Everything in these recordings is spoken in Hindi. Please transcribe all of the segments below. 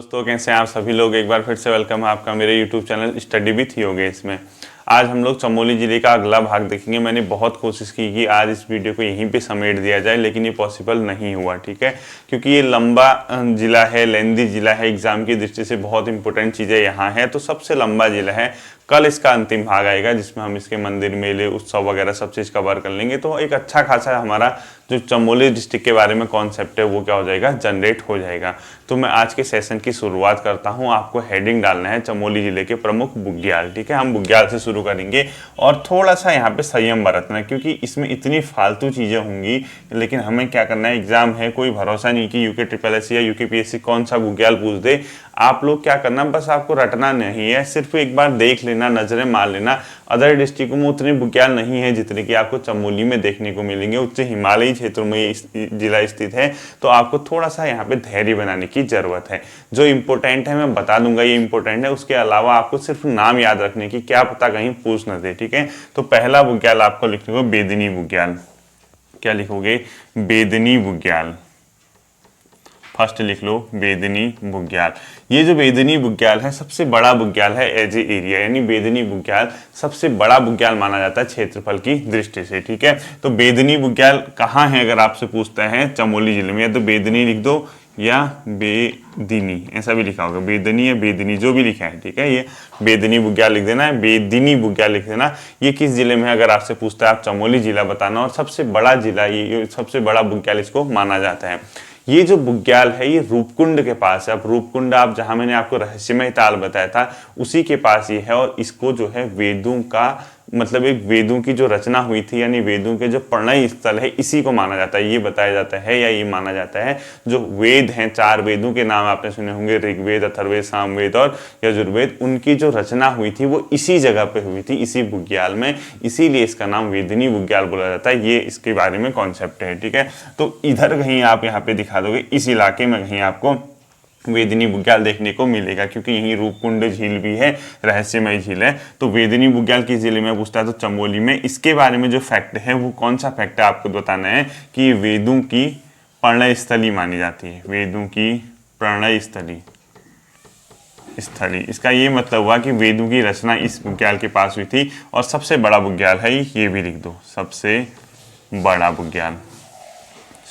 दोस्तों कैसे हैं आप सभी लोग। एक बार फिर से वेलकम है आपका मेरे YouTube channel study with Yogesh इसमें। आज हम लोग चमोली ज़िले का अगला भाग देखेंगे। मैंने बहुत कोशिश की कि आज इस वीडियो को यहीं पे समेट दिया जाए, लेकिन ये पॉसिबल नहीं हुआ, ठीक है, क्योंकि ये लंबा ज़िला है, लेंदी ज़िला है, एग्ज़ाम की दृष्टि से बहुत इंपॉर्टेंट चीज़ें यहाँ है। तो सबसे लंबा ज़िला है। कल इसका अंतिम भाग आएगा जिसमें हम इसके मंदिर, मेले, उत्सव वगैरह सब चीज़ कवर कर लेंगे। तो एक अच्छा खासा हमारा जो चमोली डिस्ट्रिक्ट के बारे में कॉन्सेप्ट है वो क्या हो जाएगा, जनरेट हो जाएगा। तो मैं आज के सेशन की शुरुआत करता हूं। आपको हेडिंग डालना है चमोली जिले के प्रमुख बुग्याल, ठीक है। हम बुग्याल से शुरू करेंगे और थोड़ा सा यहाँ पे संयम बरतना है क्योंकि इसमें इतनी फालतू चीज़ें होंगी। लेकिन हमें क्या करना है, एग्जाम है, कोई भरोसा नहीं कि यूके ट्रिपल एस या यूकेपीएससी कौन सा बुग्याल पूछ दे। आप लोग क्या करना, बस आपको रटना नहीं है, सिर्फ एक बार देख लेना, नजरें मार लेना। अदर डिस्ट्रिक्टों में उतने बुग्याल नहीं है जितने कि आपको चमोली में देखने को मिलेंगे। उच्च हिमालयी क्षेत्रों में ये जिला स्थित है, तो आपको थोड़ा सा यहाँ पे धैर्य बनाने की जरूरत है। जो इंपॉर्टेंट है मैं बता दूंगा, ये इंपॉर्टेंट है। उसके अलावा आपको सिर्फ नाम याद रखने की, क्या पता कहीं पूछ न दे, ठीक है। तो पहला बुग्याल आपको लिखने को बेदनी बुग्याल। क्या लिखोगे? बेदनी बुग्याल। फर्स्ट लिख लो बेदनी बुग्याल। ये जो बेदनी बुग्याल है सबसे बड़ा बुग्याल है एज ए एरिया, यानी बेदनी बुग्याल सबसे बड़ा बुग्याल माना जाता है क्षेत्रफल की दृष्टि से, ठीक है। तो बेदनी बुग्याल कहाँ है अगर आपसे पूछता है, चमोली जिले में। या तो बेदनी लिख दो या बेदिनी, ऐसा भी लिखा होगा, बेदनी या बेदनी जो भी लिखा है, ठीक है। ये बेदनी बुग्याल लिख देना है, बेदिनी बुग्याल लिख देना। ये किस जिले में है अगर आपसे पूछता है, आप चमोली जिला बताना। और सबसे बड़ा जिला, ये सबसे बड़ा बुग्याल इसको माना जाता है। ये जो बुग्याल है ये रूपकुंड के पास है। अब रूपकुंड आप जहां मैंने आपको रहस्यमय ताल बताया था उसी के पास ये है। और इसको जो है वेदों का मतलब एक वेदों की जो रचना हुई थी, यानी वेदों के जो प्रणय स्थल है, इसी को माना जाता है। ये बताया जाता है या ये माना जाता है जो वेद हैं, 4 वेदों के नाम आपने सुने होंगे, ऋग्वेद, अथर्ववेद, सामवेद और यजुर्वेद, उनकी जो रचना हुई थी वो इसी जगह पे हुई थी, इसी बुग्याल में। इसीलिए इसका नाम वेदनी बुग्याल बोला जाता है। ये इसके बारे में कॉन्सेप्ट है, ठीक है। तो इधर कहीं आप यहाँ पे दिखा दोगे, इस इलाके में कहीं आपको वेदनी बुग्याल देखने को मिलेगा, क्योंकि यहीं रूपकुंड झील भी है, रहस्यमय झील है। तो वेदनी बुग्याल किस जिले में पूछता है, तो चमोली में। इसके बारे में जो फैक्ट है वो कौन सा फैक्ट है आपको बताना है कि वेदों की प्रणय स्थली मानी जाती है। वेदों की प्रणय स्थली। इसका ये मतलब हुआ कि वेदों की रचना इस बुग्याल के पास हुई थी। और सबसे बड़ा बुग्याल है ये भी लिख दो, सबसे बड़ा बुग्याल,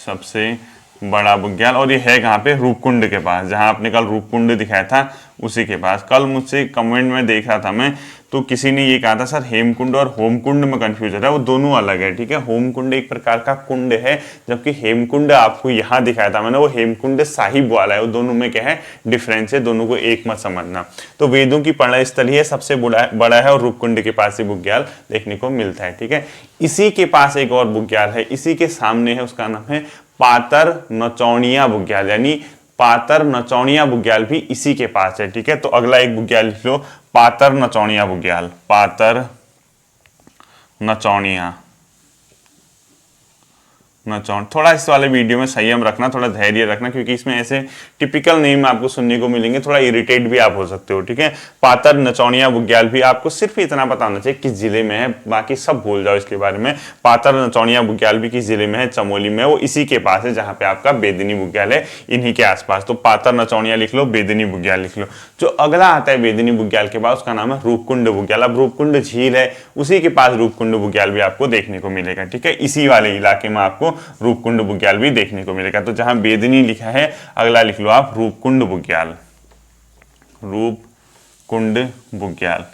सबसे बड़ा बुग्याल। और ये है कहाँ पे? रूपकुंड के पास, जहाँ आपने कल रूपकुंड दिखाया था उसी के पास। कल मुझसे कमेंट में देख रहा था मैं, तो किसी ने ये कहा था सर हेमकुंड और होमकुंड में कंफ्यूज है, वो दोनों अलग है, ठीक है। होमकुंड एक प्रकार का कुंड है, जबकि हेमकुंड आपको यहाँ दिखाया था मैंने, वो हेमकुंड साहिब वाला है। वो दोनों में क्या है डिफरेंस है, दोनों को एक मत समझना। तो वेदों की प्रणय स्थली है, सबसे बड़ा है, और रूपकुंड के पास ही बुग्याल देखने को मिलता है, ठीक है। इसी के पास एक और बुग्याल है, इसी के सामने है, उसका नाम है पातर नचौनिया बुग्याल, यानी पातर नचौनिया बुग्याल भी इसी के पास है, ठीक है। तो अगला एक बुग्याल लिख लो, पातर नचौनिया बुग्याल। पातर नचौनिया, थोड़ा इस वाले वीडियो में संयम रखना, थोड़ा धैर्य रखना, क्योंकि इसमें ऐसे टिपिकल नेम आपको सुनने को मिलेंगे, थोड़ा इरिटेट भी आप हो सकते हो, ठीक है। पातर नचौनिया बुग्याल भी आपको सिर्फ इतना पता होना चाहिए किस जिले में है, बाकी सब भूल जाओ इसके बारे में। पातर नचौनिया बुग्याल भी किस जिले में है, चमोली में, वो इसी के पास है जहां पे आपका बेदनी बुग्याल है, इन्हीं के आसपास। तो पातर नचौनिया लिख लो, बेदनी बुग्याल लिख लो। जो अगला आता है बेदनी बुग्याल के पास, उसका नाम है रूपकुंड बुग्याल। अब रूपकुंड झील है, उसी के पास रूपकुंड बुग्याल भी आपको देखने को मिलेगा, ठीक है। इसी वाले इलाके में आपको रूपकुंड बुग्याल भी देखने को मिलेगा। तो जहां बेदनी लिखा है, अगला लिख लो आप रूपकुंड बुग्याल। रूपकुंड बुग्याल।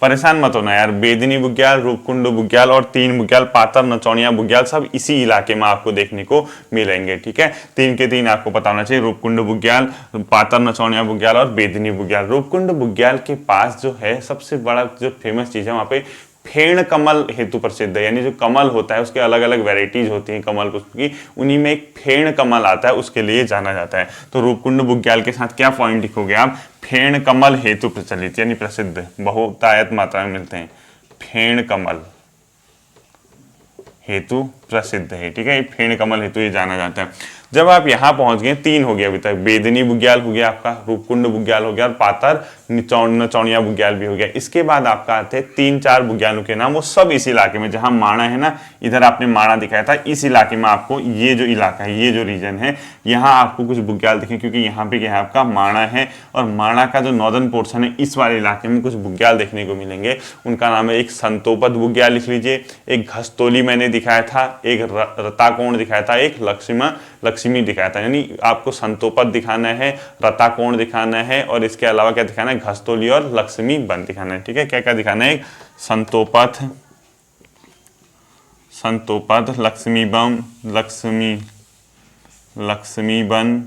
परेशान मत होना यार, बेदनी बुग्याल, रूपकुंड बुग्याल और 3 बुग्याल, पातर नचौनिया बुग्याल, सब इसी इलाके में आपको देखने को मिलेंगे, ठीक है। 3 के 3 आपको पता होना चाहिए, रूपकुंड बुग्याल, पातर नचौनिया बुग्याल और बेदनी बुग्याल। रूपकुंड बुग्याल के पास जो है सबसे बड़ा जो फेमस चीज है, वहां पे फेण कमल हेतु प्रसिद्ध है, यानी जो कमल होता है उसके अलग अलग वेराइटीज होती हैं कमल पुष्प की, उन्हीं में एक फेण कमल आता है, उसके लिए जाना जाता है। तो रूपकुंड बुग्याल के साथ क्या पॉइंट लिखोगे आप? फेण कमल हेतु प्रचलित, यानी प्रसिद्ध, बहुतायत मात्रा में मिलते हैं, फेण कमल हेतु प्रसिद्ध है, ठीक है। फेण कमल हेतु ये जाना जाता है। जब आप यहाँ पहुंच गए, 3 हो गया अभी तक, बेदनी बुग्याल हो गया आपका, रूपकुंड बुग्याल हो गया और पातर नचौनिया बुग्याल भी हो गया। इसके बाद आपका आते हैं 3-4 बुग्यालों के नाम, वो सब इस इलाके में, जहां माणा है ना, इधर आपने माणा दिखाया था, इस इलाके में आपको ये जो इलाका है, ये जो रीजन है, यहाँ आपको कुछ बुग्याल दिखे, क्योंकि यहाँ पे क्या है आपका माणा है, और माणा का जो नॉर्दर्न पोर्शन है, इस वाले इलाके में कुछ बुग्याल देखने को मिलेंगे। उनका नाम है, एक संतोपद बुग्याल लिख लीजिए, एक घस्तोली मैंने दिखाया था, एक रताकोण दिखाया था, एक लक्ष्मी दिखाया था। यानी आपको संतोपद दिखाना है, रताकोण दिखाना है, और इसके अलावा क्या दिखाना है, घस्तोली और लक्ष्मी बन दिखाना है। ठीक है, क्या क्या दिखाना है, संतोपद, लक्ष्मी बन,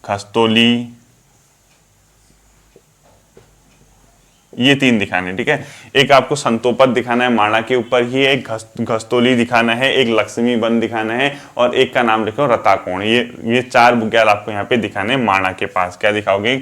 घस्तोली, ये 3 दिखाने। ठीक है, एक आपको संतोपद दिखाना है माणा के ऊपर ही, एक घस्तोली दिखाना है, एक लक्ष्मी बन दिखाना है, और एक का नाम लिखो रताकोण। ये 4 बुग्याल आपको यहाँ पे दिखाने हैं माणा के पास। क्या दिखाओगे,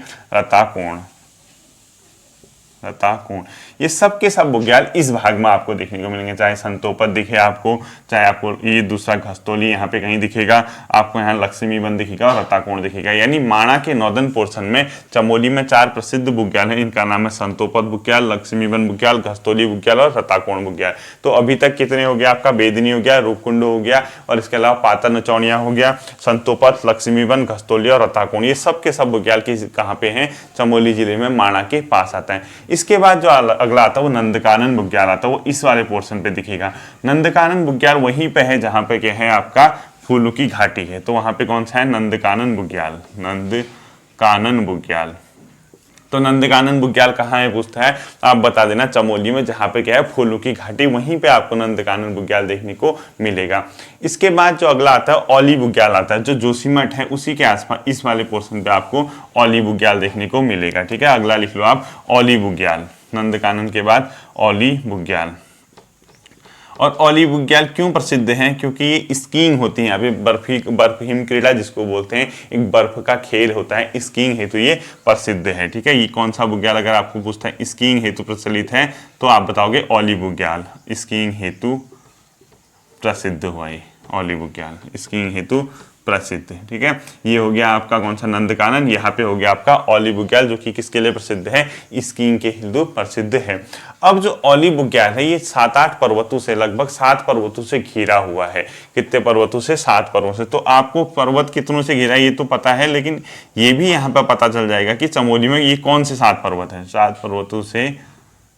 रताकोण। ये सब के सब बुग्याल इस भाग में आपको देखने को मिलेंगे, चाहे संतोपद दिखे आपको, चाहे आपको ये दूसरा घस्तोली यहाँ पे कहीं दिखेगा, आपको यहाँ लक्ष्मी बन दिखेगा और रताकोण दिखेगा। यानी माणा के नॉर्दर्न पोर्शन में चमोली में 4 प्रसिद्ध बुग्याल हैं। इनका नाम है संतोपद बुग्याल, लक्ष्मीबन बुग्याल, घस्तोली बुग्याल और रताकोण बुग्याल। तो अभी तक कितने हो गया आपका, बेदनी हो गया, रूपकुंड हो गया, और इसके अलावा पातर नचौनिया हो गया, संतोपद, लक्ष्मीबन, घस्तोली और रताकोण। ये सब के सब बुग्याल कहाँ पे हैं, चमोली जिले में माणा के पास आता है। इसके बाद जो अगला आता है वो नंदकानन बुग्याल आता है, वो इस वाले पोर्शन पे दिखेगा। नंदकानन बुग्याल वहीं पे है जहां पे क्या है आपका फूलों की घाटी है, तो वहां पे कौन सा है, नंदकानन बुग्याल। तो नंदकानन बुग्याल कहाँ है पूछता है, आप बता देना चमोली में, जहाँ पे क्या है फूलों की घाटी, वहीं पे आपको नंदकानन बुग्याल देखने को मिलेगा। इसके बाद जो अगला आता है औली बुग्याल आता है, जो जोशीमठ है उसी के आसपास इस वाले पोर्शन पे आपको औली बुग्याल देखने को मिलेगा। ठीक है, अगला लिख लो आप, औली बुग्याल। नंदकानन के बाद औली बुग्याल। और औली बुग्याल क्यों प्रसिद्ध हैं, क्योंकि ये स्कीइंग होती है यहाँ पे, बर्फ हिम क्रीड़ा जिसको बोलते हैं, एक बर्फ का खेल होता है, स्कीइंग हेतु ये प्रसिद्ध है। ठीक है, ये कौन सा बुग्याल अगर आपको पूछता है स्कीइंग हेतु प्रचलित है, तो आप बताओगे औली बुग्याल, स्कीइंग हेतु प्रसिद्ध हुआ ये औली बुग्याल, स्कीइंग हेतु प्रसिद्ध है। ठीक है, ये हो गया आपका कौन सा, नंदकानन। यहाँ पे हो गया आपका औली बुग्याल, जो कि किसके लिए प्रसिद्ध है, स्कीइंग के हेतु प्रसिद्ध है। अब जो औली बुग्याल है, ये 7-8 पर्वतों से, लगभग 7 पर्वतों से घिरा हुआ है। कितने पर्वतों से, 7 पर्वतों से। तो आपको पर्वत कितनों से घिरा है ये तो पता है, लेकिन ये भी यहाँ पर पता चल जाएगा कि चमोली में ये कौन से 7 पर्वत है, 7 पर्वतों से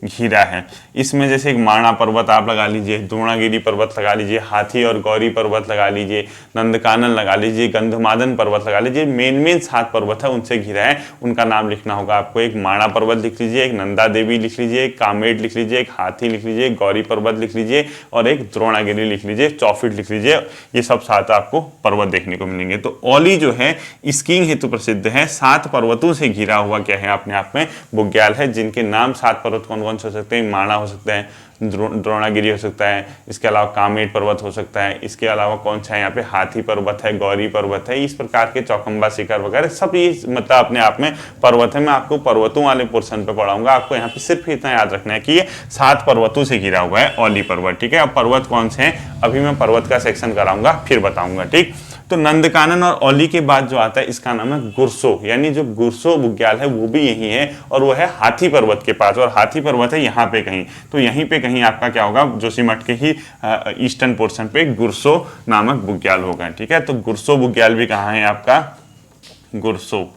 घिरा है। इसमें जैसे एक माणा पर्वत आप लगा लीजिए, द्रोणागिरी पर्वत लगा लीजिए, हाथी और गौरी पर्वत लगा लीजिए, नंदकानन लगा लीजिए, गंधमादन पर्वत लगा लीजिए। मेन 7 पर्वत है, उनसे घिरा है। उनका नाम लिखना होगा आपको, एक माणा पर्वत लिख लीजिए, एक नंदा देवी लिख लीजिए, एक कामेट लिख लीजिए, एक हाथी लिख लीजिए, एक गौरी पर्वत लिख लीजिए, और एक द्रोणागिरी लिख लीजिए, चौफिट लिख लीजिए। ये सब 7 आपको पर्वत देखने को मिलेंगे। तो औली जो है स्कीइंग हेतु प्रसिद्ध है, 7 पर्वतों से घिरा हुआ क्या है, अपने आप में बुग्याल है, जिनके नाम 7 पर्वत कौन हो सकते हैं, माणा हो सकता है, द्रोणागिरी हो सकता है, इसके अलावा कामेट पर्वत हो सकता है, इसके अलावा कौन सा है यहाँ पे हाथी पर्वत है, गौरी पर्वत है, इस प्रकार के चौखंबा शिखर वगैरह सब ये मतलब अपने आप में पर्वत है। मैं आपको पर्वतों वाले पोर्शन पे पढ़ाऊंगा, आपको यहाँ पे सिर्फ इतना याद रखना है कि ये 7 पर्वतों से घिरा हुआ है औली पर्वत। ठीक है, अब पर्वत कौन से हैं अभी मैं पर्वत का सेक्शन कराऊंगा, फिर बताऊंगा। ठीक, तो नंदकानन और औली के बाद जो आता है इसका नाम है गुरसो, यानी जो गुरसो बुग्याल है वो भी यही है, और वो है हाथी पर्वत के पास, और हाथी पर्वत है यहाँ पे कहीं। तो यहीं पे कहीं आपका क्या होगा, जोशीमठ के ही ईस्टर्न पोर्शन पे गुरसो नामक बुग्याल होगा। ठीक है, तो गुरसो बुग्याल भी कहाँ है आपका, गुरसो,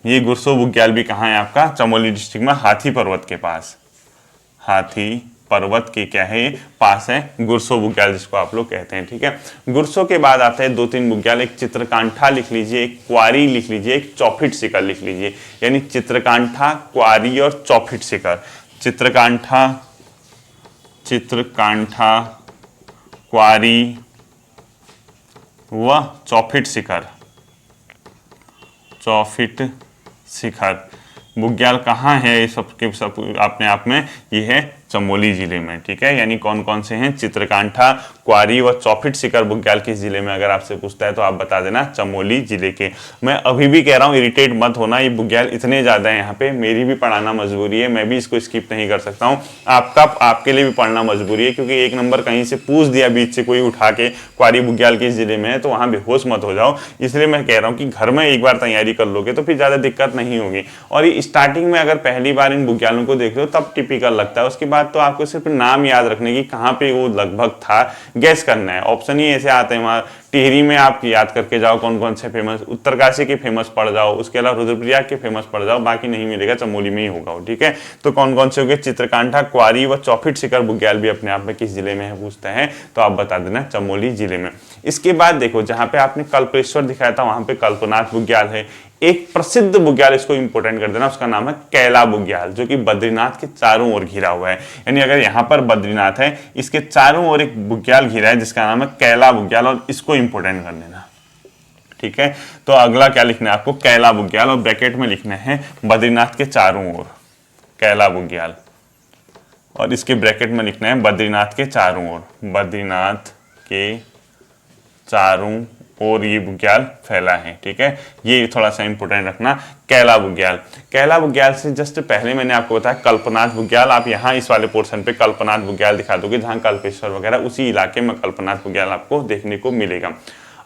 ये गुरसो बुग्याल भी कहाँ है आपका, चमोली डिस्ट्रिक्ट में हाथी पर्वत के पास, हाथी पर्वत के क्या है पास है गुरसो बुग्याल, जिसको आप लोग कहते हैं। ठीक है, गुरसो के बाद आता है 2-3 बुग्याल, एक चित्रकांठा लिख लीजिए, एक क्वारी लिख लीजिए, एक चौफिट शिखर लिख लीजिए। यानी चित्रकांठा, क्वारी और चौफिट शिखर। चित्रकांठा, क्वारी व चौफिट शिखर, बुग्याल कहाँ है, ये सब के सब अपने आप में ये है चमोली जिले में, ठीक है। यानी कौन कौन से हैं, चित्रकांठा, क्वारी व चौफिट शिखर बुग्याल किस जिले में, अगर आपसे पूछता है तो आप बता देना चमोली जिले के। मैं अभी भी कह रहा हूँ, इरिटेट मत होना, ये बुग्याल इतने ज्यादा है यहाँ पे, मेरी भी पढ़ाना मजबूरी है, मैं भी इसको स्किप नहीं कर सकता हूँ, आपके लिए भी पढ़ना मजबूरी है, क्योंकि एक नंबर कहीं से पूछ दिया बीच से कोई उठा के क्वारी बुग्याल किस जिले में है, तो वहां बेहोश मत हो जाओ। इसलिए मैं कह रहा हूँ कि घर में एक बार तैयारी कर लोगे तो फिर ज्यादा दिक्कत नहीं होगी। और ये स्टार्टिंग में अगर पहली बार इन बुग्यालों को देख रहे हो तब टिपिकल लगता है, उसके बाद तो आपको सिर्फ नाम याद रखने की, कहाँ पे वो लगभग था गैस करना है। ऑप्शन ही ऐसे आते हैं, वहां टिहरी में आप याद करके जाओ कौन कौन से फेमस, उत्तरकाशी के फेमस पड़ जाओ, उसके अलावा रुद्रप्रयाग के फेमस पड़ जाओ, बाकी नहीं मिलेगा, चमोली में ही होगा, ठीक है। तो कौन कौन से हो गए, चित्रकांठा, क्वारी व चौफिट शिखर बुग्याल भी अपने आप में किस जिले में है पूछता है, तो आप बता देना चमोली जिले में। इसके बाद देखो, जहां पे आपने कल्पेश्वर दिखाया था वहां पे कल्पनाथ बुग्याल है। एक प्रसिद्ध बुग्याल, इसको इंपोर्टेंट कर देना, उसका नाम है कैला बुग्याल, जो कि बद्रीनाथ के चारों ओर घिरा हुआ है। यानी अगर यहाँ पर बद्रीनाथ है, इसके चारों ओर एक बुग्याल घिरा है जिसका नाम है कैला बुग्याल, और इसको इंपोर्टेंट कर देना, ठीक है। तो अगला क्या लिखना है आपको, कैला बुग्याल, और ब्रैकेट में लिखना है बद्रीनाथ के चारों ओर कैला बुग्याल, और इसके ब्रैकेट में लिखना है बद्रीनाथ के चारों ओर, बद्रीनाथ के चारों और ये बुग्याल फैला है, ठीक है। ये थोड़ा सा इंपोर्टेंट रखना, कैला बुग्याल। कैला बुग्याल से जस्ट पहले मैंने आपको बताया कल्पनाथ बुग्याल, आप यहाँ इस वाले पोर्शन पे कल्पनाथ बुग्याल दिखा दोगे, जहाँ कल्पेश्वर वगैरह, उसी इलाके में कल्पनाथ बुग्याल आपको देखने को मिलेगा।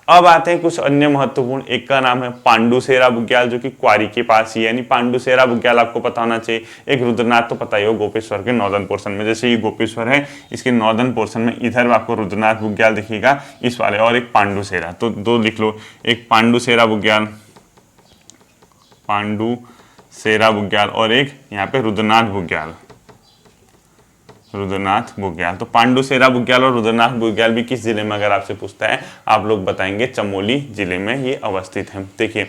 अब आते हैं कुछ अन्य महत्वपूर्ण, एक का नाम है पांडुसेरा बुग्याल, जो कि क्वारी के पास ही है, यानी पांडुसेरा बुग्याल आपको पता होना चाहिए। एक रुद्रनाथ तो पता ही हो, गोपेश्वर के नॉर्दर्न पोर्शन में, जैसे ये गोपेश्वर है, इसके नॉर्दर्न पोर्शन में इधर आपको रुद्रनाथ बुग्याल दिखेगा इस वाले, और एक पांडुसेरा, तो दो लिख लो, एक पांडुसेरा बुग्याल, पांडुसेरा बुग्याल, और एक यहाँ पे रुद्रनाथ बुग्याल, रुद्रनाथ बुग्याल। तो पांडुसेरा बुग्याल और रुद्रनाथ बुग्याल भी किस जिले में, अगर आपसे पूछता है आप लोग बताएंगे चमोली जिले में ये अवस्थित है। देखिए,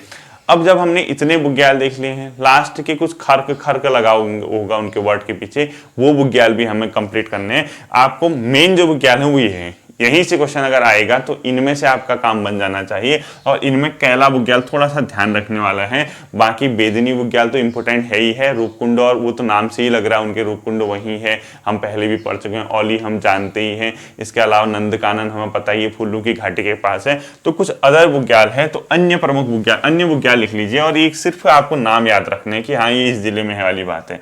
अब जब हमने इतने बुग्याल देख लिए हैं, लास्ट के कुछ खर्क लगा होगा उनके वर्ड के पीछे, वो बुग्याल भी हमें कंप्लीट करने हैं। आपको मेन जो बुग्याल है वो ये है, यहीं से क्वेश्चन अगर आएगा तो इनमें से आपका काम बन जाना चाहिए, और इनमें कैला बुग्याल थोड़ा सा ध्यान रखने वाला है। बाकी बेदनी बुग्याल तो इंपोर्टेंट है ही है, रूपकुंड, और वो तो नाम से ही लग रहा है उनके रूपकुंड वही है, हम पहले भी पढ़ चुके हैं, औली हम जानते ही हैं, इसके अलावा नंदकानन हमें पता ही है, फुल्लू की घाटी के पास है। तो कुछ अदर बुग्याल है, तो अन्य प्रमुख बुग्याल, अन्य बुग्याल लिख लीजिए, और एक सिर्फ आपको नाम याद रखने हैं कि हाँ ये इस जिले में है वाली बात है,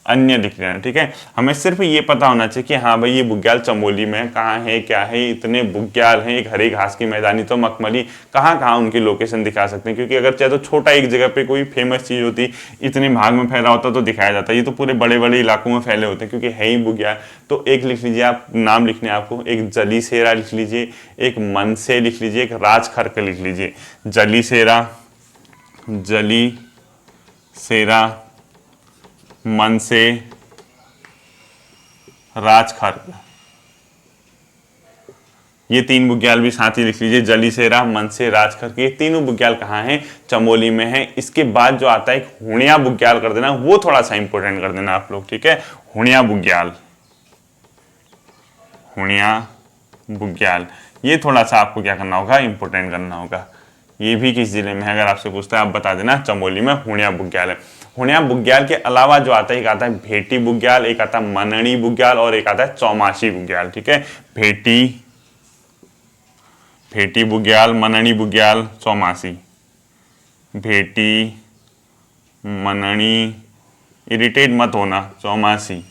अन्य लिख लेना, ठीक है। हमें सिर्फ ये पता होना चाहिए कि हाँ भाई ये बुग्याल चमोली में कहाँ है, क्या है, इतने बुग्याल हैं, एक हरी घास की मैदानी तो मखमली, कहाँ कहाँ उनकी लोकेशन दिखा सकते हैं, क्योंकि अगर चाहे तो छोटा एक जगह पे कोई फेमस चीज होती, इतने भाग में फैला होता तो दिखाया जाता, ये तो पूरे बड़े बड़े इलाकों में फैले होते हैं, क्योंकि है ही बुग्याल। तो एक लिख लीजिए, आप नाम लिखने आपको, एक जलीसेरा लिख लीजिए, एक मनसे लिख लीजिए, एक राजखर्क लिख लीजिए, जलीसेरा, जलीसेरा, मनसे, राजखर्क, ये तीन बुग्याल भी साथ ही लिख लीजिए, जलीसेरा, मनसे, राजखर्क, ये तीनों बुग्याल कहाँ हैं, चमोली में है। इसके बाद जो आता है एक हुणिया बुग्याल कर देना, वो थोड़ा सा इंपोर्टेंट कर देना आप लोग, ठीक है। हुणिया बुग्याल, हुणिया बुग्याल, ये थोड़ा सा आपको क्या करना होगा, इंपोर्टेंट करना होगा। ये भी किस जिले में है, अगर आपसे पूछता है आप बता देना चमोली में हुणिया बुग्याल है। हुणिया बुग्याल के अलावा जो आता है, एक आता है भेटी बुग्याल, एक आता है मनणी बुग्याल, और एक आता है चौमासी बुग्याल, ठीक है। भेटी बुग्याल, मनणी बुग्याल, चौमासी, भेटी, मनणी, इरिटेट मत होना, चौमासी,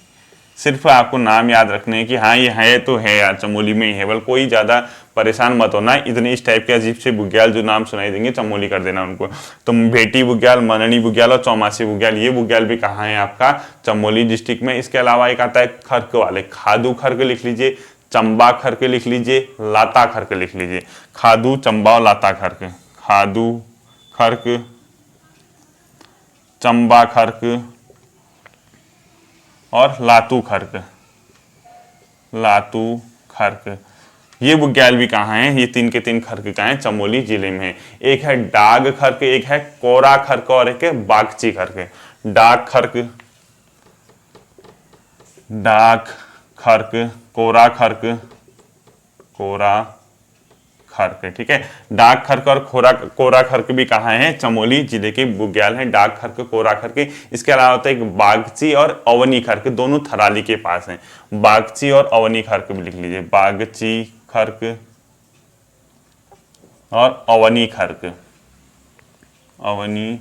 सिर्फ आपको नाम याद रखने हैं कि हाँ ये है तो है यार, चमोली में ही है, बल कोई ज्यादा परेशान मत होना, इतने इस टाइप के अजीब से बुग्याल जो नाम सुनाई देंगे चमोली कर देना उनको। तो भेटी बुग्याल, मनणी बुग्याल और चौमासी बुग्याल, ये बुग्याल भी कहाँ है आपका, चमोली डिस्ट्रिक्ट में। इसके अलावा एक आता है खर्क वाले, खादू खर्क लिख लीजिए, चंबा खर्क लिख लीजिए, लाता खर्क लिख लीजिए, खादू, चंबा और लाता खर्क, खादू खर्क, चंबा खर्क और लातू खर्क, लातू खर्क, ये बुग्याल भी कहाँ हैं, ये तीन के तीन खर्क कहाँ हैं, चमोली जिले में। एक है डाग खर्क, एक है कोरा खर्क, और एक है बागची खर्क। डाग खर्क, डाक खर्क, कोरा खर्क, कोरा खर्क, ठीक है। डाक खर्क और कोरा खर्क भी कहाँ है, चमोली जिले के बुग्याल है। डाक खर्क, कोरा खर्क। इसके अलावा होता है एक बागची और अवनी खर्क, दोनों थराली के पास है। बागची और अवनी खर्क भी लिख लीजिए, बागची खर्क और अवनी खर्क, अवनी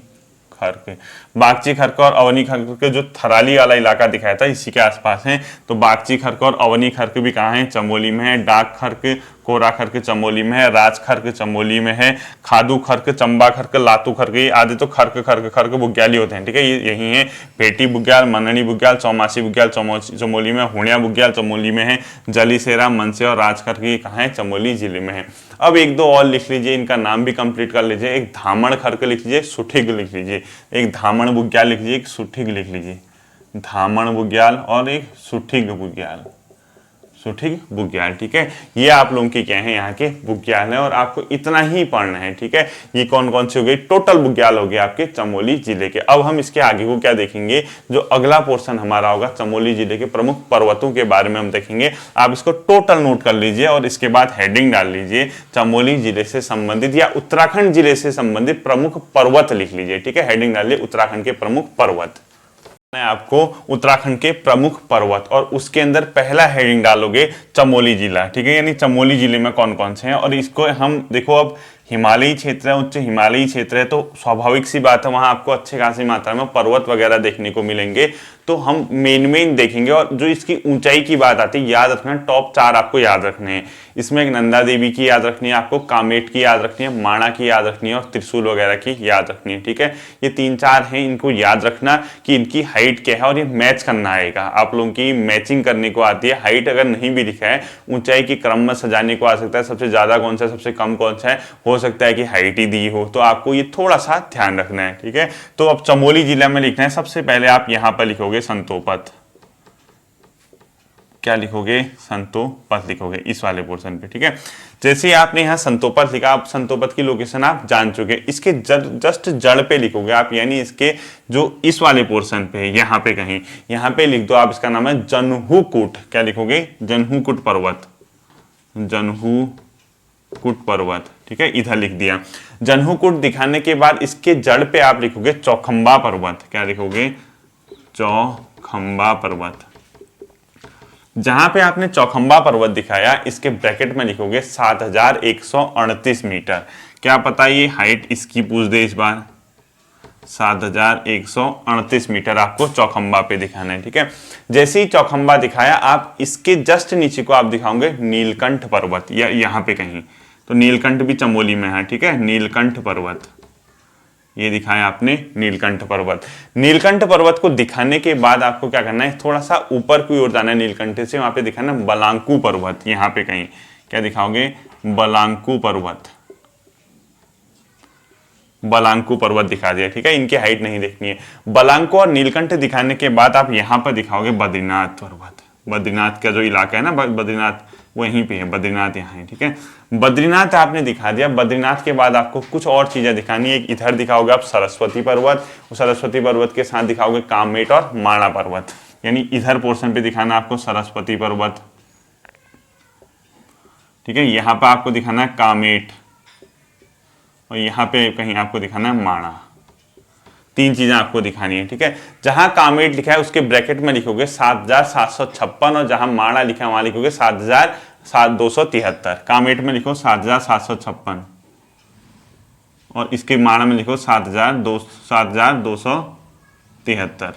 खर्क। बागची खर्क और अवनी खर्क के जो थराली वाला इलाका दिखाया था इसी के आसपास है। तो बागची खर्क और अवनी खर्क भी कहाँ है, चमोली में है। डाक खर्क, कोरा खर्क चमोली में है। राज खर्क चमोली में है। खादू खर्क, चंबा खर्क, लातू खर्क, ये आदि तो खर्क खर्क खर्क बुग्याली होते हैं, ठीक है। ये यही है। पेटी बुग्याल, मननी बुग्याल, चौमासी बुग्याल चमोली में, हुणिया बुग्याल चमोली में है। जलीसेरा, मनसे और राज खर्क ये कहाँ है, चमोली जिले में है। अब एक दो और लिख लीजिए, इनका नाम भी कंप्लीट कर लीजिए। एक धामण खर्क लिख लीजिए, सुठिग लिख लीजिए। एक धामण बुग्याल लिख लीजिए, एक सुठिग लिख लीजिए। धामण बुग्याल और एक सुठिग बुग्याल, सुठिग बुग्याल, ठीक है। ये आप लोगों के क्या है, यहाँ के बुग्याल है और आपको इतना ही पढ़ना है, ठीक है। ये कौन कौन से हो गए, टोटल बुग्याल हो गए आपके चमोली जिले के। अब हम इसके आगे को क्या देखेंगे, जो अगला पोर्शन हमारा होगा चमोली जिले के प्रमुख पर्वतों के बारे में हम देखेंगे। आप इसको टोटल नोट कर लीजिए और इसके बाद हेडिंग डाल लीजिए, चमोली जिले से संबंधित या उत्तराखंड जिले से संबंधित प्रमुख पर्वत लिख लीजिए, ठीक है। हेडिंग डालिए उत्तराखंड के प्रमुख पर्वत। आपको उत्तराखंड के प्रमुख पर्वत और उसके अंदर पहला हेडिंग डालोगे चमोली जिला, ठीक है। यानी चमोली जिले में कौन कौन से हैं और इसको हम देखो, अब हिमालयी क्षेत्र है, उच्च हिमालयी क्षेत्र है, तो स्वाभाविक सी बात है वहां आपको अच्छे खासी मात्रा में पर्वत वगैरह देखने को मिलेंगे। तो हम मेन देखेंगे और जो इसकी ऊंचाई की बात आती है, याद रखना टॉप 4 आपको याद रखने हैं। इसमें एक नंदा देवी की याद रखनी है, आपको कामेट की याद रखनी है, माणा की याद रखनी है और त्रिशूल वगैरह की याद रखनी है, ठीक है। ये 3-4 हैं, इनको याद रखना कि इनकी हाइट क्या है और ये मैच करना आएगा। आप लोगों की मैचिंग करने को आती है। हाइट अगर नहीं भी लिखा है, ऊंचाई की क्रम में सजाने को आ सकता है, सबसे ज्यादा कौन सा, सबसे कम कौन सा है, हो सकता है कि हाइट ही दी हो, तो आपको ये थोड़ा सा ध्यान रखना है, ठीक है। तो अब चमोली जिला में लिखना है, सबसे पहले आप यहां पर लिखोगे संतोपत। क्या लिखोगे, संतोपत लिखोगे इस वाले पोर्शन पे, ठीक है। जैसे ही आपने यहाँ संतोपत लिखा, आप संतोपत की लोकेशन आप जान चुके। इसके जस्ट जड़ पे लिखोगे आप, यानी इसके जो इस वाले पोर्शन पे यहाँ पे कहीं, यहाँ पे लिख दो आप, इसका नाम है जनहुकूट। क्या लिखोगे, जनहुकूट पर्वत, जनहुकूट पर्वत, ठीक है। इधर लिख दिया। जनहुकूट दिखाने के बाद इसके जड़ पे आप लिखोगे चौखंबा पर्वत। क्या लिखोगे, चौखंबा पर्वत। जहां पे आपने चौखंबा पर्वत दिखाया, इसके ब्रैकेट में लिखोगे 7138 मीटर। क्या पता ये हाइट इसकी पूछ दे इस बार, 7138 मीटर आपको चौखंबा पे दिखाना है, ठीक है। जैसे ही चौखंबा दिखाया, आप इसके जस्ट नीचे को आप दिखाओगे नीलकंठ पर्वत, या यहाँ पे कहीं, तो नीलकंठ भी चमोली में है, ठीक है। नीलकंठ पर्वत, ये दिखाया आपने नीलकंठ पर्वत। नीलकंठ पर्वत को दिखाने के बाद आपको क्या करना है, थोड़ा सा ऊपर की ओर जाना है नीलकंठ से, वहां पे दिखाना बलांकू पर्वत। यहाँ पे कहीं क्या दिखाओगे, बलांकू पर्वत, बलांकू पर्वत दिखा दिया, ठीक है। इनकी हाइट नहीं देखनी है। बलांकू और नीलकंठ दिखाने के बाद आप यहाँ पर दिखाओगे बद्रीनाथ पर्वत। बद्रीनाथ का जो इलाका है ना, बद्रीनाथ वहीं पे है, बद्रीनाथ यहाँ है, ठीक है। बद्रीनाथ आपने दिखा दिया। बद्रीनाथ के बाद आपको कुछ और चीजें दिखानी है। इधर दिखाओगे आप सरस्वती पर्वत, सरस्वती पर्वत के साथ दिखाओगे कामेट और माणा पर्वत, यानी इधर पोर्शन पे दिखाना आपको सरस्वती पर्वत, ठीक है। यहाँ पे आपको दिखाना है कामेट और यहाँ पे कहीं आपको दिखाना है माणा। 3 चीजें आपको दिखानी है, ठीक है। जहां कामेट लिखा है उसके ब्रैकेट में लिखोगे 7756 और जहां माणा लिखा है वहां लिखोगे 7273। कामेट में लिखो 7756 और इसके माणा में लिखो 7273,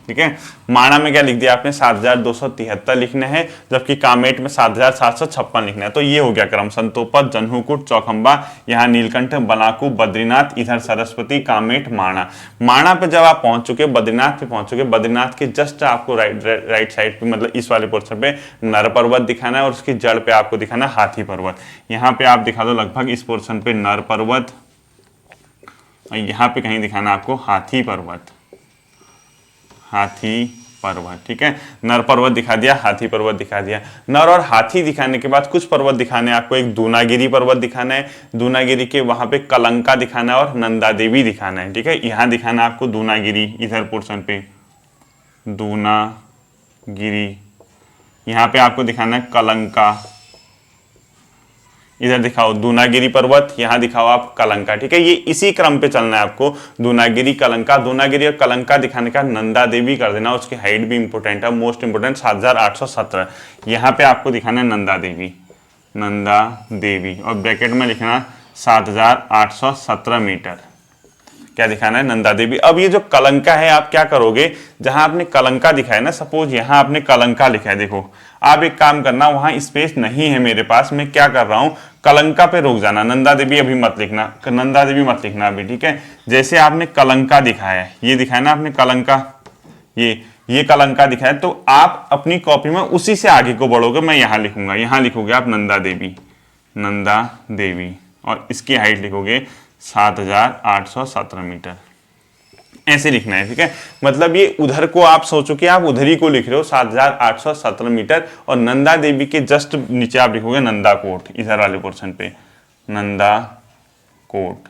ठीक है। माणा में क्या लिख दिया आपने, 7273 लिखना है, जबकि कामेट में 7756 लिखना है। तो ये हो गया क्रम, संतोपत, जनहुकूट, चौखंबा, यहाँ नीलकंठ, बलाकू, बद्रीनाथ, इधर सरस्वती, कामेट, माणा। माणा पे जब आप पहुंच चुके, बद्रीनाथ पे पहुंच चुके, बद्रीनाथ के जस्ट आपको राइट साइड पे, मतलब इस वाले पोर्शन पे नर पर्वत दिखाना है और उसकी जड़ पे आपको दिखाना है हाथी पर्वत। यहाँ पे आप दिखा दो लगभग इस पोर्शन पे नर पर्वत और यहाँ पे कहीं दिखाना आपको हाथी पर्वत, हाथी पर्वत, ठीक है। नर पर्वत दिखा दिया, हाथी पर्वत दिखा दिया। नर और हाथी दिखाने के बाद कुछ पर्वत दिखाने हैं आपको। एक दूनागिरी पर्वत दिखाना है, दूनागिरी के वहां पे कलंका दिखाना है और नंदा देवी दिखाना है, ठीक है। यहाँ दिखाना है आपको दूनागिरी, इधर पोर्शन पे दूनागिरी, यहाँ पे आपको दिखाना है कलंका, इधर दिखाओ दूनागिरी पर्वत, यहाँ दिखाओ आप कलंका। ठीक है, ये इसी क्रम पे चलना है आपको, दूनागिरी कलंका, दूनागिरी और कलंका दिखाने का नंदा देवी कर देना। उसकी हाइट भी इंपॉर्टेंट है, मोस्ट इंपोर्टेंट 7817। यहाँ पे आपको दिखाना है नंदा देवी, नंदा देवी, और ब्रैकेट में लिखना 7817 मीटर। क्या दिखाना है? नंदा देवी। अब ये जो कलंका है, आप क्या करोगे, जहां आपने कलंका दिखाया ना, सपोज यहां आपने कलंका लिखा है, देखो आप एक काम करना, वहां स्पेस नहीं है मेरे पास, मैं क्या कर रहा हूं, कलंका पे रुक जाना, नंदा देवी अभी मत लिखना, नंदा देवी मत लिखना अभी। ठीक है, जैसे आपने कलंका दिखाया है, ये दिखाया ना आपने कलंका, ये कलंका दिखाया, तो आप अपनी कॉपी में उसी से आगे को बढ़ोगे। मैं यहां लिखूंगा, यहां लिखोगे आप नंदा देवी, नंदा देवी, और इसकी हाइट लिखोगे 7817 मीटर, ऐसे लिखना है। ठीक है, मतलब ये उधर को आप सोचो कि आप उधर ही को लिख रहे हो 7817 मीटर, और नंदा देवी के जस्ट नीचे आप लिखोगे नंदा कोट, इधर वाले पोर्शन पे नंदा कोट।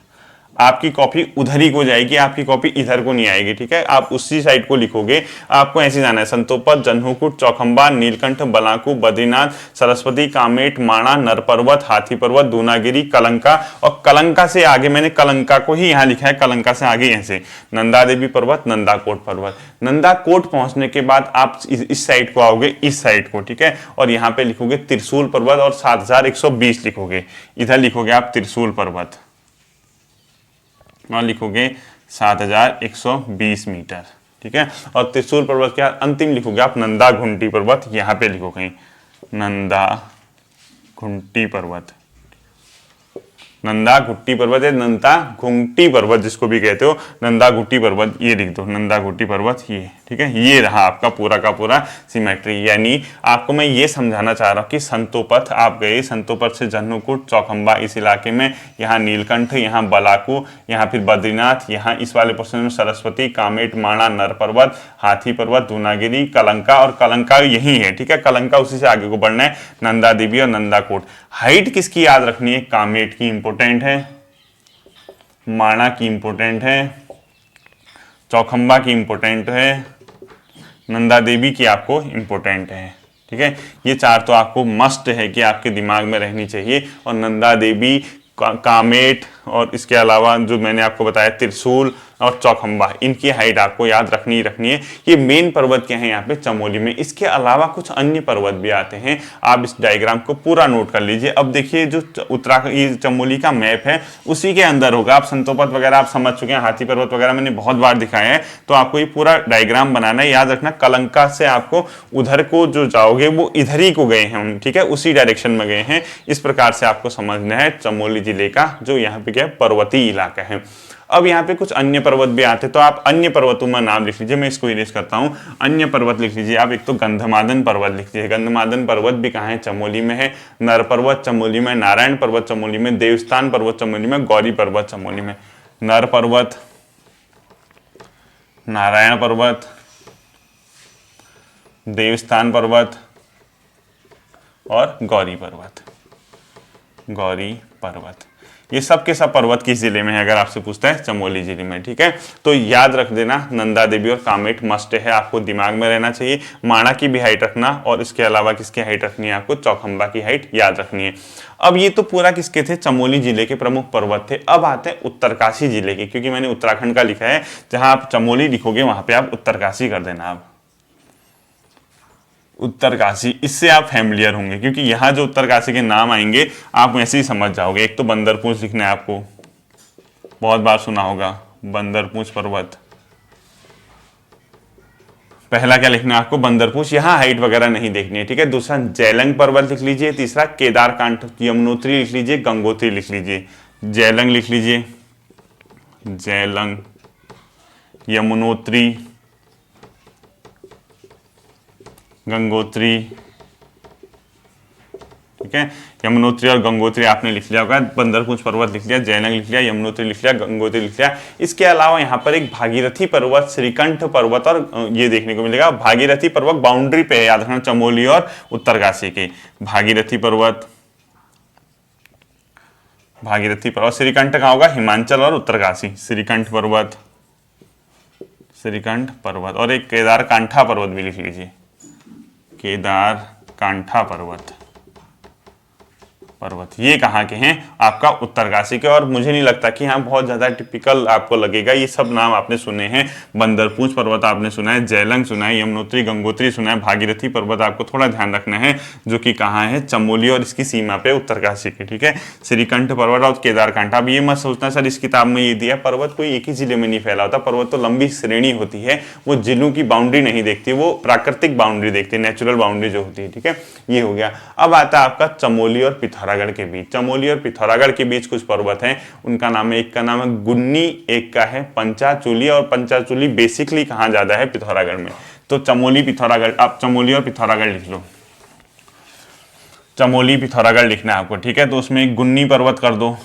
आपकी कॉपी उधर ही को जाएगी, आपकी कॉपी इधर को नहीं आएगी। ठीक है, आप उसी साइड को लिखोगे। आपको ऐसे जाना है, संतोपत, जन्होकूट, चौखंबा, नीलकंठ, बलाकू, बद्रीनाथ, सरस्वती, कामेट, माणा, नरपर्वत, हाथी पर्वत, दूनागिरी, कलंका, और कलंका से आगे मैंने कलंका को ही यहाँ लिखा है, कलंका से आगे ऐसे नंदा देवी पर्वत, नंदाकोट पर्वत। नंदाकोट पहुंचने के बाद आप इस साइड को आओगे, इस साइड को। ठीक है, और यहाँ पे लिखोगे त्रिशूल पर्वत, और 7120 लिखोगे, इधर लिखोगे आप त्रिशूल पर्वत, और लिखोगे 7120 मीटर। ठीक है, और त्रिशूल पर्वत के अंतिम लिखोगे आप नंदा घुंटी पर्वत, यहां पे लिखोगे नंदा घुंटी पर्वत, नंदा घुट्टी पर्वत है, नंदा घुंटी पर्वत जिसको भी कहते हो, नंदा घुट्टी पर्वत, ये लिख दो नंदा घुट्टी पर्वत, ये। ठीक है, ये रहा आपका पूरा का पूरा सिमेट्री। यानी आपको मैं ये समझाना चाह रहा हूँ कि संतोपथ आप गए, संतोपथ से जन्होकूट, चौखंबा इस इलाके में, यहाँ नीलकंठ, यहाँ बलाकू, यहाँ फिर बद्रीनाथ, यहाँ इस वाले पोर्शन में सरस्वती, कामेट, माणा, नर पर्वत, हाथी पर्वत, दूनागिरी, कलंका, और कलंका यही है। ठीक है, कलंका उसी से आगे को बढ़ना है, नंदा देवी और नंदाकोट। हाइट किसकी याद रखनी है? कामेट की इंपोर्टेंट है, माणा की इंपोर्टेंट है, चौखंबा की इंपोर्टेंट है, नंदा देवी की आपको इंपोर्टेंट है। ठीक है, ये चार तो आपको मस्ट है कि आपके दिमाग में रहनी चाहिए। और नंदा देवी, कामेट, और इसके अलावा जो मैंने आपको बताया त्रिशूल और चौखंबा, इनकी हाइट आपको याद रखनी है। ये मेन पर्वत क्या है यहाँ पे चमोली में। इसके अलावा कुछ अन्य पर्वत भी आते हैं, आप इस डायग्राम को पूरा नोट कर लीजिए। अब देखिए जो उत्तराखंड, ये चमोली का मैप है, उसी के अंदर होगा। आप संतोपत वगैरह आप समझ चुके हैं, हाथी पर्वत वगैरह मैंने बहुत बार दिखाया है, तो आपको ये पूरा डायग्राम बनाना है। याद रखना, कलंका से आपको उधर को जो जाओगे वो इधर ही को गए हैं हम। ठीक है, उसी डायरेक्शन में गए हैं। इस प्रकार से आपको समझना है चमोली जिले का जो यहाँ पे क्या है, पर्वतीय इलाका है। अब यहाँ पे कुछ अन्य पर्वत भी आते हैं, तो आप अन्य पर्वतों में नाम लिख लीजिए, मैं इसको इरेज करता हूँ। अन्य पर्वत लिख लीजिए आप, एक तो गंधमादन पर्वत लिख लीजिए। गंधमादन पर्वत भी कहाँ है? चमोली में है। नर पर्वत चमोली में, नारायण पर्वत चमोली में, देवस्थान पर्वत चमोली में, गौरी पर्वत चमोली में। नर पर्वत, नारायण पर्वत, देवस्थान पर्वत और गौरी पर्वत। गौरी पर्वत, ये सब के सब पर्वत किस जिले में है? अगर आपसे पूछता है, चमोली जिले में। ठीक है, तो याद रख देना, नंदा देवी और कामेट मस्ट है, आपको दिमाग में रहना चाहिए। माणा की भी हाइट रखना, और इसके अलावा किसकी हाइट रखनी है आपको? चौखंबा की हाइट याद रखनी है। अब ये तो पूरा किसके थे? चमोली जिले के प्रमुख पर्वत थे। अब आते हैं उत्तरकाशी जिले के, क्योंकि मैंने उत्तराखंड का लिखा है, जहां आप चमोली लिखोगे वहां पे आप उत्तरकाशी कर देना। आप उत्तरकाशी, इससे आप फैमिलियर होंगे, क्योंकि यहाँ जो उत्तरकाशी के नाम आएंगे आप वैसे ही समझ जाओगे। एक तो बंदरपूंछ लिखना है आपको, बहुत बार सुना होगा बंदरपूंछ पर्वत। पहला क्या लिखना है आपको? बंदरपूंछ, यहाँ हाइट वगैरह नहीं देखनी है। ठीक है, दूसरा जैलंग पर्वत लिख लीजिए, तीसरा केदारकांठ, यमुनोत्री लिख लीजिए, गंगोत्री लिख लीजिए। जैलंग लिख लीजिए, जैलंग, यमुनोत्री, गंगोत्री। ठीक है, यमुनोत्री और गंगोत्री आपने लिख लिया होगा। बंदरपूंछ पर्वत लिख लिया, जैलंग लिख लिया, यमुनोत्री लिख लिया, गंगोत्री लिख लिया। इसके अलावा यहाँ पर एक भागीरथी पर्वत, श्रीकंठ पर्वत, और ये देखने को मिलेगा। भागीरथी पर्वत बाउंड्री पे है, याद रखना, चमोली और उत्तरकाशी के। भागीरथी पर्वत, भागीरथी पर्वत। श्रीकंठ कहाँ होगा? हिमाचल और उत्तरकाशी। श्रीकंठ पर्वत, श्रीकंठ पर्वत। और एक केदारकांठा पर्वत भी लिख लीजिए, केदारकांठा पर्वत। पर्वत, ये कहाँ के हैं? आपका उत्तरकाशी के। और मुझे नहीं लगता कि यहाँ बहुत ज़्यादा टिपिकल आपको लगेगा, ये सब नाम आपने सुने हैं। बंदरपूंछ पर्वत आपने सुना है, जैलंग सुना है, यमुनोत्री गंगोत्री सुना है, भागीरथी पर्वत आपको थोड़ा ध्यान रखना है जो कि कहाँ है? चमोली और इसकी सीमा पे उत्तरकाशी की, ठीक है। श्रीकंठ पर्वत और केदारकांठ। अब ये मत सोचना सर इस किताब में ये दिया, पर्वत कोई एक ही जिले में नहीं फैला होता, पर्वत तो लंबी श्रेणी होती है, वो जिलों की बाउंड्री नहीं देखती, वो प्राकृतिक बाउंड्री देखती है, नेचुरल बाउंड्री जो होती है, ठीक है। ये हो गया। अब आता है आपका चमोली और पिथौरागढ़ के बीच। चमोली और पिथौरागढ़ के बीच कुछ पर्वत हैं, उनका नाम है, एक का नाम है गुन्नी, एक का है पंचाचूली। और पंचाचूली बेसिकली कहाँ ज्यादा है? पिथौरागढ़ में। तो चमोली पिथौरागढ़, आप चमोली और पिथौरागढ़ लिख लो, चमोली पिथौरागढ़ लिखना है आपको, ठीक है। तो उसमें एक गुन्नी पर्वत कर दो,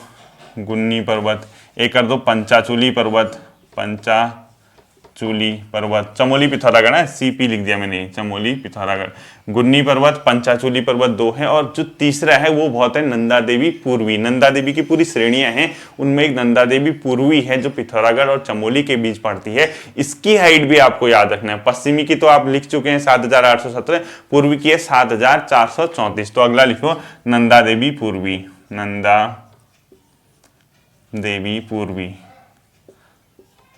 गुन्नी पर्वत, एक कर दो पंचाचूली पर्वत, पंचाचूली पर्वत। चमोली पिथौरागढ़ है, सीपी लिख दिया मैंने, चमोली पिथौरागढ़। गुन्नी पर्वत, पंचाचूली पर्वत 2 है, और जो तीसरा है वो बहुत है नंदा देवी पूर्वी। नंदा देवी की पूरी श्रेणियां हैं, उनमें एक नंदा देवी पूर्वी है जो पिथौरागढ़ और चमोली के बीच पड़ती है। इसकी हाइट भी आपको याद रखना है। पश्चिमी की तो आप लिख चुके हैं 7,817, पूर्वी की है 7,434। तो अगला लिखो नंदा देवी पूर्वी, नंदा देवी पूर्वी,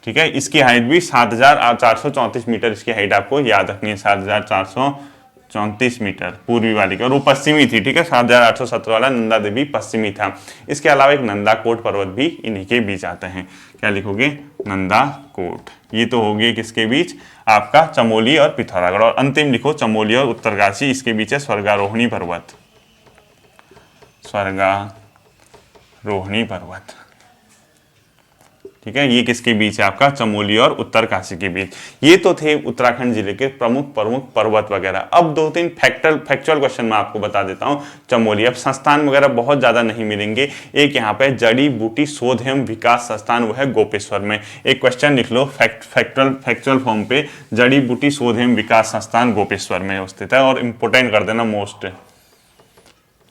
ठीक है। इसकी हाइट भी 7,434 मीटर, इसकी हाइट आपको याद रखनी है, 7,434 मीटर पूर्वी वाली का, और वो पश्चिमी थी, ठीक है। 7,817 वाला नंदा देवी पश्चिमी था। इसके अलावा एक नंदाकोट पर्वत भी इन्हीं के बीच आते हैं। क्या लिखोगे? नंदाकोट। ये तो हो गए किसके बीच? आपका चमोली और पिथौरागढ़। और अंतिम लिखो चमोली और उत्तरकाशी, इसके बीच है स्वर्गारोहिणी पर्वत, स्वर्गारोहिणी पर्वत, ठीक है। ये किसके बीच है? आपका चमोली और उत्तरकाशी के बीच। ये तो थे उत्तराखंड जिले के प्रमुख प्रमुख पर्वत वगैरह। अब 2-3 फैक्चुअल क्वेश्चन मैं आपको बता देता हूं चमोली। अब संस्थान वगैरह बहुत ज्यादा नहीं मिलेंगे। एक यहाँ पे जड़ी बूटी शोध एवं विकास संस्थान, वो है गोपेश्वर में। एक क्वेश्चन लिख लो फैक्चुअल फॉर्म पे, जड़ी बूटी शोध एवं विकास संस्थान गोपेश्वर में स्थित है। और इंपोर्टेंट कर देना मोस्ट,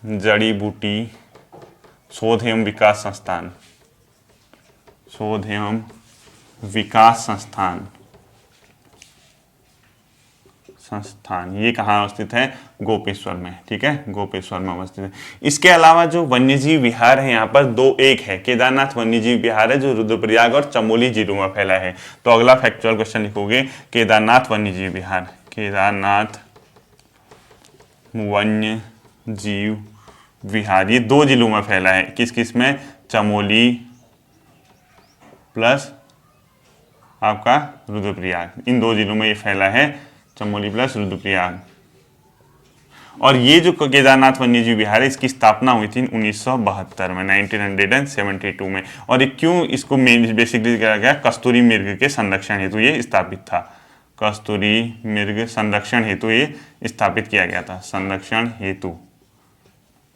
जड़ी बूटी शोध एवं विकास संस्थान, शोध एवं विकास संस्थान, ये कहाँ स्थित है? गोपेश्वर में, ठीक है, गोपेश्वर में अवस्थित है। इसके अलावा जो वन्यजीव विहार है यहाँ पर एक है, केदारनाथ वन्यजीव विहार है, जो रुद्रप्रयाग और चमोली जिलों में फैला है। तो अगला फैक्चुअल क्वेश्चन लिखोगे केदारनाथ वन्यजीव विहार, केदारनाथ वन्यजीव विहार, ये 2 जिलों में फैला है। किस किस में? चमोली प्लस आपका रुद्रप्रयाग, इन 2 जिलों में ये फैला है, चमोली प्लस रुद्रप्रयाग। और ये जो केदारनाथ वन्यजीव विहार है, इसकी स्थापना हुई थी 1972 में, 1972 में। और ये क्यों इसको बेसिकली किया गया? कस्तूरी मृग के संरक्षण हेतु ये स्थापित था, कस्तूरी मृग संरक्षण हेतु ये स्थापित किया गया था, संरक्षण हेतु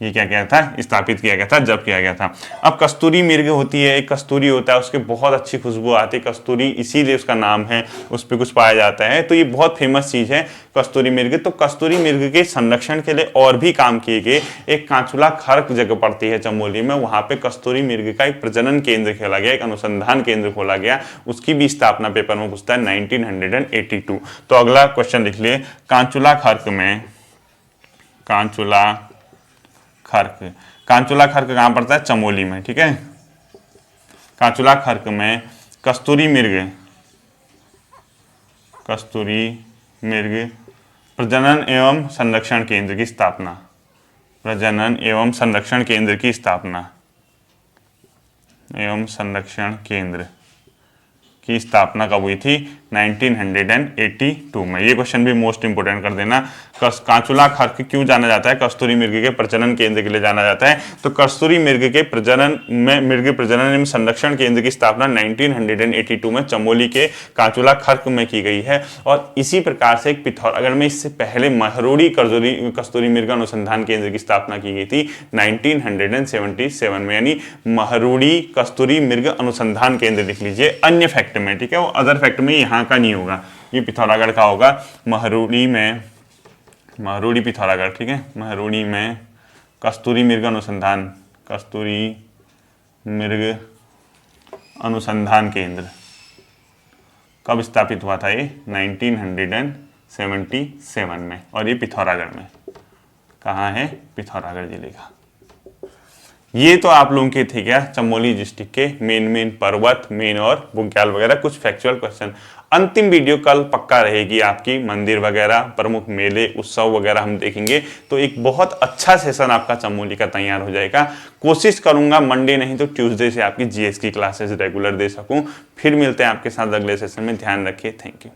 ये क्या किया था? स्थापित किया गया था, जब किया गया था। अब कस्तूरी मृग होती है, एक कस्तूरी होता है, उसके बहुत अच्छी खुशबू आती है, कस्तूरी इसीलिए उसका नाम है, उस पर कुछ पाया जाता है। तो ये बहुत फेमस चीज है कस्तूरी मृग। तो कस्तूरी मृग के संरक्षण के लिए और भी काम किए गए। एक कांचुला खर्क जगह पड़ती है चमोली में, वहां पे कस्तूरी मृग का एक प्रजनन केंद्र खोला गया, एक अनुसंधान केंद्र खोला गया, उसकी भी स्थापना पेपर में पूछता है 1982। तो अगला क्वेश्चन लिख लिए कांचुला खर्क में, कांचुला खर्क, कांचुला खर्क कहां पड़ता है? चमोली में, ठीक है। कांचुला खर्क में कस्तूरी मृग प्रजनन एवं संरक्षण केंद्र की स्थापना, प्रजनन एवं संरक्षण केंद्र की स्थापना, एवं संरक्षण केंद्र की स्थापना कब हुई थी? 1982 में। ये क्वेश्चन भी मोस्ट इंपोर्टेंट कर देना। कांचुला खर्क क्यों जाना जाता है? कस्तूरी मृग के प्रजनन केंद्र के लिए जाना जाता है। तो कस्तूरी मृग के प्रजनन में, मृग प्रजनन एवं संरक्षण केंद्र की स्थापना 1982 में चमोली के कांचुला खर्क में की गई है। और इसी प्रकार से एक पिथौरागढ़ में इससे पहले महरोड़ी कस्तूरी मृग अनुसंधान केंद्र की स्थापना की गई थी 1977 में, यानी महरोड़ी कस्तूरी मृग अनुसंधान केंद्र लिख लीजिए अन्य फैक्ट में, ठीक है। वो अदर फैक्ट में यहाँ का नहीं होगा, ये पिथौरागढ़ का होगा। महरोड़ी में, महरोड़ी पिथौरागढ़, ठीक है, महरोड़ी में कस्तूरी मृग अनुसंधान, कस्तूरी मृग अनुसंधान केंद्र कब स्थापित हुआ था? ये 1977 में, और ये पिथौरागढ़ में। कहाँ है? पिथौरागढ़ जिले का। ये तो आप लोगों के थे क्या चमोली डिस्ट्रिक्ट के मेन पर्वत, मेन और बुग्याल वगैरह कुछ फैक्चुअल क्वेश्चन। अंतिम वीडियो कल पक्का रहेगी आपकी, मंदिर वगैरह, प्रमुख मेले, उत्सव वगैरह हम देखेंगे। तो एक बहुत अच्छा सेशन आपका चमोली का तैयार हो जाएगा। कोशिश करूंगा मंडे नहीं तो ट्यूसडे से आपकी जीएस की क्लासेस रेगुलर दे सकूं। फिर मिलते हैं आपके साथ अगले सेशन में। ध्यान रखिए। Thank you.